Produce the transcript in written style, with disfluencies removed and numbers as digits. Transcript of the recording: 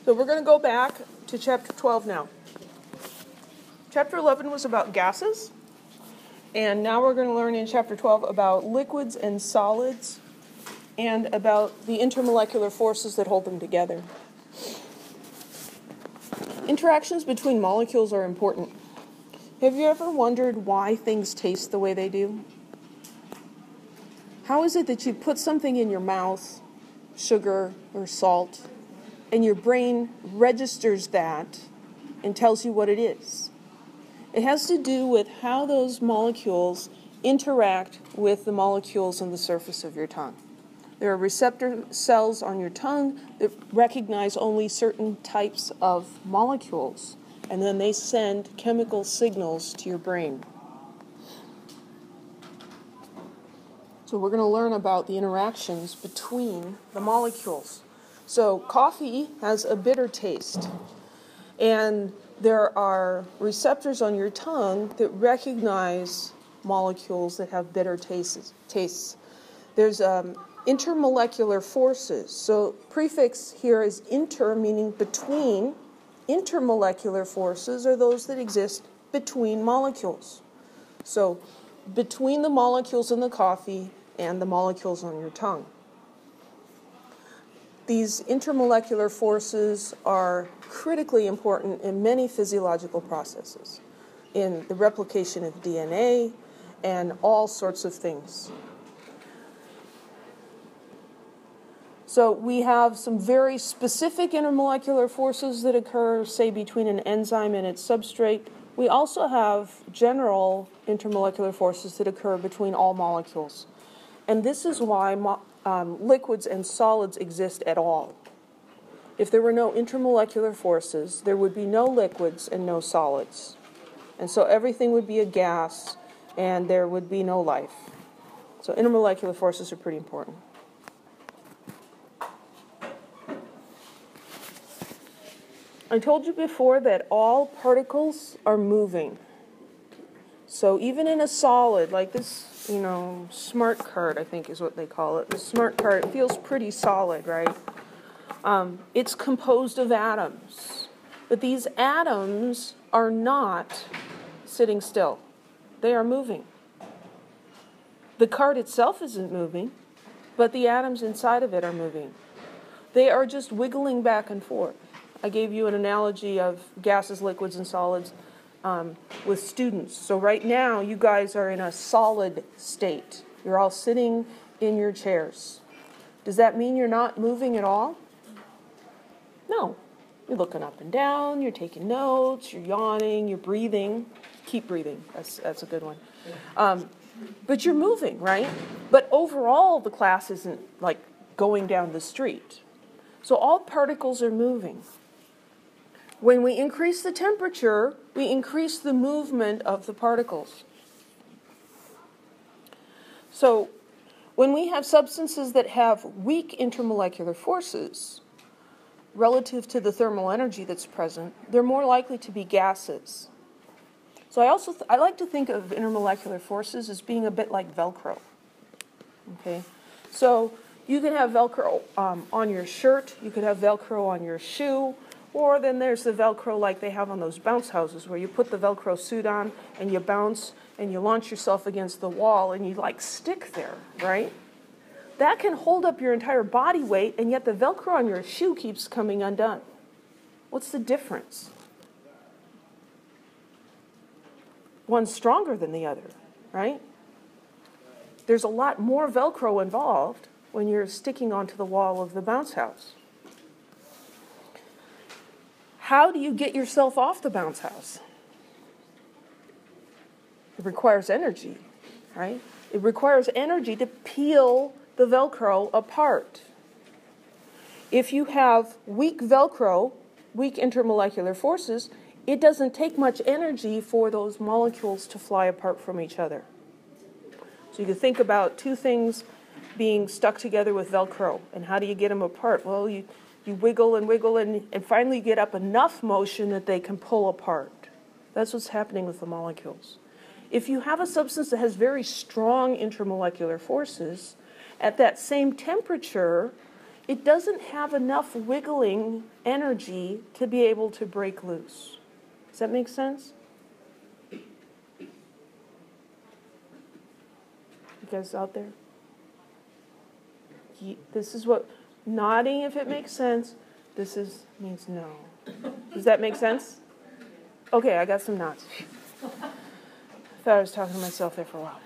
So we're going to go back to chapter 12 now. Chapter 11 was about gases, and now we're going to learn in chapter 12 about liquids and solids and about the intermolecular forces that hold them together. Interactions between molecules are important. Have you ever wondered why things taste the way they do? How is it that you put something in your mouth, sugar or salt, and your brain registers that and tells you what it is? It has to do with how those molecules interact with the molecules on the surface of your tongue. There are receptor cells on your tongue that recognize only certain types of molecules, and then they send chemical signals to your brain. So we're going to learn about the interactions between the molecules. So coffee has a bitter taste, and there are receptors on your tongue that recognize molecules that have bitter tastes. There's intermolecular forces. So prefix here is inter, meaning between. Intermolecular forces are those that exist between molecules. So between the molecules in the coffee and the molecules on your tongue. These intermolecular forces are critically important in many physiological processes, in the replication of DNA and all sorts of things. So we have some very specific intermolecular forces that occur, say, between an enzyme and its substrate. We also have general intermolecular forces that occur between all molecules. And this is why liquids and solids exist at all. If there were no intermolecular forces, there would be no liquids and no solids. And so everything would be a gas, and there would be no life. So intermolecular forces are pretty important. I told you before that all particles are moving. So even in a solid, like this, smart card, I think is what they call it. The smart card feels pretty solid, right? It's composed of atoms. But these atoms are not sitting still. They are moving. The card itself isn't moving, but the atoms inside of it are moving. They are just wiggling back and forth. I gave you an analogy of gases, liquids, and solids with students. So right now, you guys are in a solid state. You're all sitting in your chairs. Does that mean you're not moving at all? No. You're looking up and down, you're taking notes, you're yawning, you're breathing. Keep breathing. That's a good one. But you're moving, right? But overall, the class isn't like going down the street. So all particles are moving. When we increase the temperature, we increase the movement of the particles. So when we have substances that have weak intermolecular forces relative to the thermal energy that's present, they're more likely to be gases. So I like to think of intermolecular forces as being a bit like Velcro. Okay, so you can have Velcro on your shirt, you could have Velcro on your shoe, or then there's the Velcro like they have on those bounce houses where you put the Velcro suit on and you bounce and you launch yourself against the wall and you like stick there, right? That can hold up your entire body weight, and yet the Velcro on your shoe keeps coming undone. What's the difference? One's stronger than the other, right? There's a lot more Velcro involved when you're sticking onto the wall of the bounce house. How do you get yourself off the bounce house? It requires energy, right? It requires energy to peel the Velcro apart. If you have weak Velcro, weak intermolecular forces, it doesn't take much energy for those molecules to fly apart from each other. So you can think about two things being stuck together with Velcro, and how do you get them apart? Well, you wiggle and wiggle, and finally you get up enough motion that they can pull apart. That's what's happening with the molecules. If you have a substance that has very strong intermolecular forces, at that same temperature, it doesn't have enough wiggling energy to be able to break loose. Does that make sense? You guys out there? This is what, nodding if it makes sense. This means no. Does that make sense? Okay, I got some nods. I thought I was talking to myself there for a while.